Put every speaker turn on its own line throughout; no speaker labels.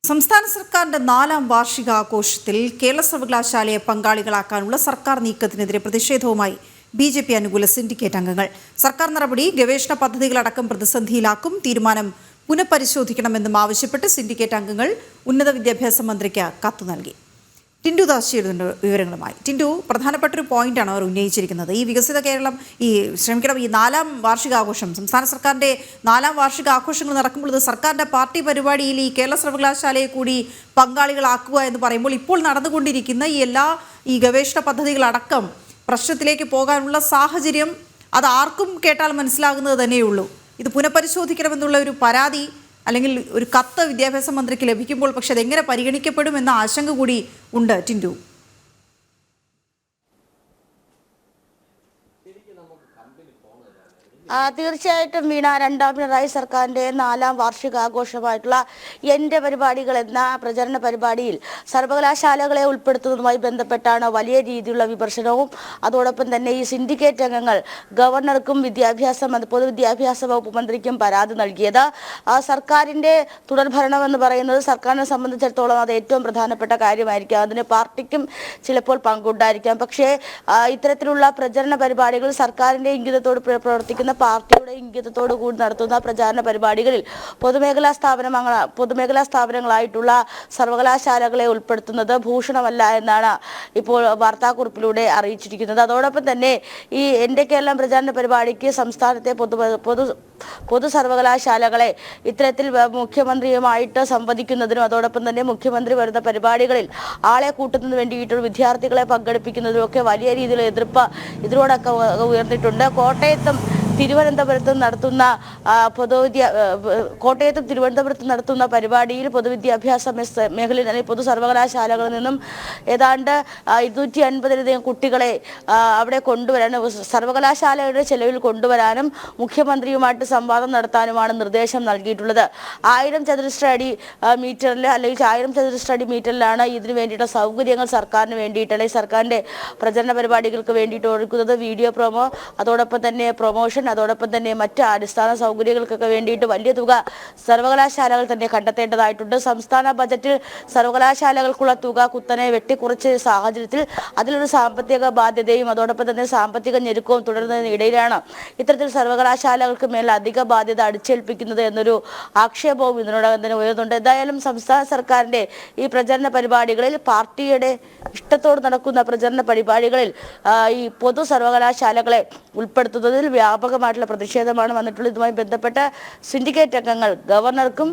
സംസ്ഥാന സർക്കാരിന്റെ 4ാം വാർഷികാഘോഷത്തിൽ കേരള സർവകലാശാലയെ പങ്കാളികളാക്കാനുള്ള സർക്കാർ നീക്കത്തിനെതിരെ പ്രതിഷേധവുമായി ബിജെപി അനുകൂല സിൻഡിക്കേറ്റ് അംഗങ്ങൾ. സർക്കാർ നടപടി ഗവേഷണ പദ്ധതികളടക്കം പ്രതിസന്ധിയിലാക്കും, തീരുമാനം പുനഃപരിശോധിക്കണമെന്നും ആവശ്യപ്പെട്ട് സിൻഡിക്കേറ്റ് അംഗങ്ങൾ ഉന്നത വിദ്യാഭ്യാസ മന്ത്രിക്ക് കത്ത് നൽകി. ടിൻഡു ദാസിയുടെ വിവരങ്ങളുമായി. ടിൻഡു, പ്രധാനപ്പെട്ട ഒരു പോയിന്റാണ് അവർ ഉന്നയിച്ചിരിക്കുന്നത്. ഈ വികസിത കേരളം ഈ 4ാം വാർഷികാഘോഷം, സംസ്ഥാന സർക്കാരിൻ്റെ 4ാം വാർഷികാഘോഷങ്ങൾ നടക്കുമ്പോൾ ഇത് സർക്കാരിൻ്റെ പാർട്ടി പരിപാടിയിൽ ഈ കേരള സർവകലാശാലയെ കൂടി പങ്കാളികളാക്കുക എന്ന് പറയുമ്പോൾ ഇപ്പോൾ നടന്നുകൊണ്ടിരിക്കുന്ന ഈ ഗവേഷണ പദ്ധതികളടക്കം പ്രശ്നത്തിലേക്ക് പോകാനുള്ള സാഹചര്യം അത് ആർക്കും കേട്ടാൽ മനസ്സിലാകുന്നത് തന്നെയുള്ളൂ. ഇത് പുനഃപരിശോധിക്കണമെന്നുള്ള ഒരു പരാതി അല്ലെങ്കിൽ ഒരു കത്ത് വിദ്യാഭ്യാസ മന്ത്രിക്ക് ലഭിക്കുമ്പോൾ പക്ഷെ അതെങ്ങനെ പരിഗണിക്കപ്പെടും എന്ന ആശങ്ക കൂടി ഉണ്ട്. ടിൻഡു,
തീർച്ചയായിട്ടും വീണ, 2ാം പിണറായി സർക്കാരിൻ്റെ 4ാം വാർഷികാഘോഷമായിട്ടുള്ള എൻ്റെ പരിപാടികൾ എന്ന പ്രചരണ പരിപാടിയിൽ സർവകലാശാലകളെ ഉൾപ്പെടുത്തുന്നതുമായി ബന്ധപ്പെട്ടാണ് വലിയ രീതിയിലുള്ള വിമർശനവും അതോടൊപ്പം തന്നെ ഈ സിൻഡിക്കേറ്റ് അംഗങ്ങൾ ഗവർണർക്കും പൊതുവിദ്യാഭ്യാസ വകുപ്പ് മന്ത്രിക്കും പരാതി നൽകിയത്. സർക്കാരിൻ്റെ തുടർഭരണം എന്ന് പറയുന്നത് സർക്കാരിനെ സംബന്ധിച്ചിടത്തോളം അത് ഏറ്റവും പ്രധാനപ്പെട്ട കാര്യമായിരിക്കാം. അതിന് പാർട്ടിക്കും ചിലപ്പോൾ പങ്കുണ്ടായിരിക്കാം. പക്ഷേ ഇത്തരത്തിലുള്ള പ്രചരണ പരിപാടികൾ സർക്കാരിൻ്റെ ഇംഗിതത്തോട് പ്രവർത്തിക്കുന്ന പാർട്ടിയുടെ ഇംഗിതത്തോടു കൂടി നടത്തുന്ന പ്രചാരണ പരിപാടികളിൽ പൊതുമേഖലാ സ്ഥാപനങ്ങളായിട്ടുള്ള സർവകലാശാലകളെ ഉൾപ്പെടുത്തുന്നത് ഭൂഷണമല്ല എന്നാണ് ഇപ്പോൾ വാർത്താക്കുറിപ്പിലൂടെ അറിയിച്ചിരിക്കുന്നത്. അതോടൊപ്പം തന്നെ ഈ എൻ്റെ കേരളം പ്രചാരണ പരിപാടിക്ക് സംസ്ഥാനത്തെ പൊതു സർവകലാശാലകളെ ഇത്തരത്തിൽ മുഖ്യമന്ത്രിയുമായിട്ട് സംവദിക്കുന്നതിനും അതോടൊപ്പം തന്നെ മുഖ്യമന്ത്രി വരുന്ന പരിപാടികളിൽ ആളെ കൂട്ടുന്നതിന് വേണ്ടിയിട്ട് വിദ്യാർത്ഥികളെ പങ്കെടുപ്പിക്കുന്നതിനും ഒക്കെ വലിയ രീതിയിലുള്ള എതിർപ്പ് ഇതിനോടൊക്കെ ഉയർന്നിട്ടുണ്ട്. കോട്ടയത്തും തിരുവനന്തപുരത്തും നടത്തുന്ന പരിപാടിയിൽ പൊതുവിദ്യാഭ്യാസ മേഖലയിൽ അല്ലെങ്കിൽ പൊതു സർവകലാശാലകളിൽ നിന്നും ഏതാണ്ട് 250ലധികം കുട്ടികളെ അവിടെ കൊണ്ടുവരാനും സർവകലാശാലയുടെ ചെലവിൽ കൊണ്ടുവരാനും മുഖ്യമന്ത്രിയുമായിട്ട് സംവാദം നടത്താനുമാണ് നിർദ്ദേശം നൽകിയിട്ടുള്ളത്. 1000 ചതുരശ്ര അടി മീറ്ററിൽ അല്ലെങ്കിൽ 1000 ചതുരശ്ര അടി മീറ്ററിലാണ് ഇതിനു വേണ്ടിയിട്ടുള്ള സൗകര്യങ്ങൾ സർക്കാരിന് വേണ്ടിയിട്ട് അല്ലെങ്കിൽ സർക്കാരിൻ്റെ പ്രചരണ പരിപാടികൾക്ക് വേണ്ടിയിട്ട് ഒരുക്കുന്നത്. വീഡിയോ പ്രൊമോ, അതോടൊപ്പം തന്നെ പ്രൊമോഷൻ, അതോടൊപ്പം തന്നെ മറ്റ് അടിസ്ഥാന സൗകര്യങ്ങൾക്കൊക്കെ വേണ്ടിയിട്ട് വലിയ തുക സർവകലാശാലകൾ തന്നെ കണ്ടെത്തേണ്ടതായിട്ടുണ്ട്. സംസ്ഥാന ബജറ്റിൽ സർവകലാശാലകൾക്കുള്ള തുക കുത്തനെ വെട്ടിക്കുറച്ച സാഹചര്യത്തിൽ അതിലൊരു സാമ്പത്തിക ബാധ്യതയും അതോടൊപ്പം തന്നെ സാമ്പത്തിക ഞെരുക്കവും തുടരുന്നതിനിടയിലാണ് ഇത്തരത്തിൽ സർവകലാശാലകൾക്ക് മേൽ അധിക ബാധ്യത അടിച്ചേൽപ്പിക്കുന്നത് എന്നൊരു ആക്ഷേപവും ഇതിനോടകം തന്നെ ഉയർന്നുണ്ട്. എന്തായാലും സംസ്ഥാന സർക്കാരിൻ്റെ ഈ പ്രചരണ പരിപാടികളിൽ പാർട്ടിയുടെ ഇഷ്ടത്തോട് നടക്കുന്ന പ്രചരണ പരിപാടികളിൽ ഈ പൊതു സർവകലാശാലകളെ ഉൾപ്പെടുത്തുന്നതിൽ വ്യാപകമായിട്ടുള്ള പ്രതിഷേധമാണ് വന്നിട്ടുള്ളത്. ഇതുമായി ബന്ധപ്പെട്ട് സിൻഡിക്കേറ്റ് അംഗങ്ങൾ ഗവർണർക്കും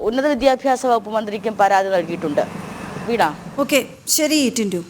ഉന്നത വിദ്യാഭ്യാസ വകുപ്പ് മന്ത്രിക്കും പരാതി നൽകിയിട്ടുണ്ട്. വീണ,
ഓക്കെ, ശരി ടിൻഡു.